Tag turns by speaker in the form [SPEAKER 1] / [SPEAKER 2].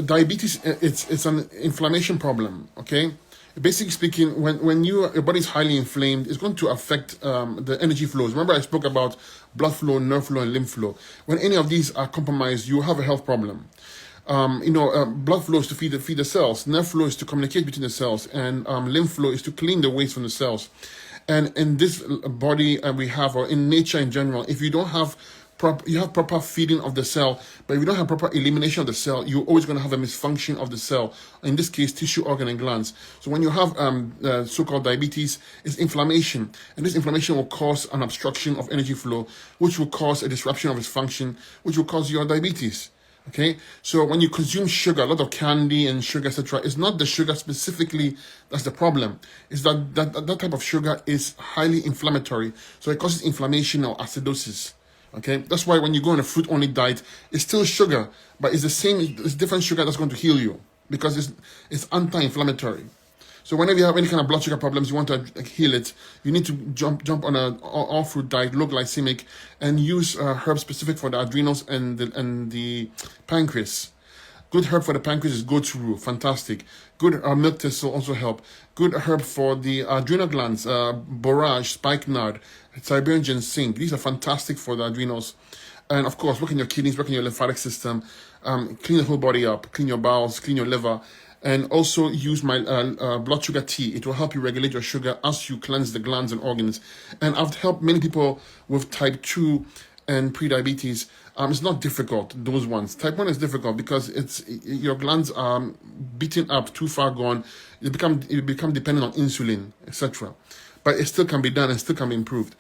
[SPEAKER 1] Diabetes, it's an inflammation problem. Okay, basically speaking, when your body is highly inflamed, it's going to affect the energy flows. Remember, I spoke about blood flow, nerve flow, and lymph flow. When any of these are compromised, you have a health problem. Blood flow is to feed the cells. Nerve flow is to communicate between the cells, and lymph flow is to clean the waste from the cells. And in this body we have, or in nature in general, if you don't have you have proper feeding of the cell, but if you don't have proper elimination of the cell, you're always going to have a misfunction of the cell. In this case, tissue, organ, and glands. So when you have so-called diabetes, it's inflammation, and this inflammation will cause an obstruction of energy flow, which will cause a disruption of its function, which will cause your diabetes. Okay, so when you consume sugar, a lot of candy and sugar, etc., it's not the sugar specifically that's the problem. It's that type of sugar is highly inflammatory, so it causes inflammation or acidosis. Okay, that's why when you go on a fruit-only diet, it's still sugar, but it's the same. It's different sugar that's going to heal you because it's anti-inflammatory. So whenever you have any kind of blood sugar problems, you want to heal it, you need to jump on an all fruit diet, low glycemic, and use herbs specific for the adrenals and the pancreas. Good herb for the pancreas is goat's rue, fantastic. Good milk thistle also help. Good herb for the adrenal glands, borage, spikenard, Siberian ginseng. These are fantastic for the adrenals. And of course, work in your kidneys, work in your lymphatic system, clean the whole body up, clean your bowels, clean your liver. And also use my blood sugar tea. It will help you regulate your sugar as you cleanse the glands and organs. And I've helped many people with type 2 and pre-diabetes. It's not difficult, those ones. Type 1 is difficult because your glands are beaten up, too far gone. You become dependent on insulin, etc. But it still can be done and still can be improved.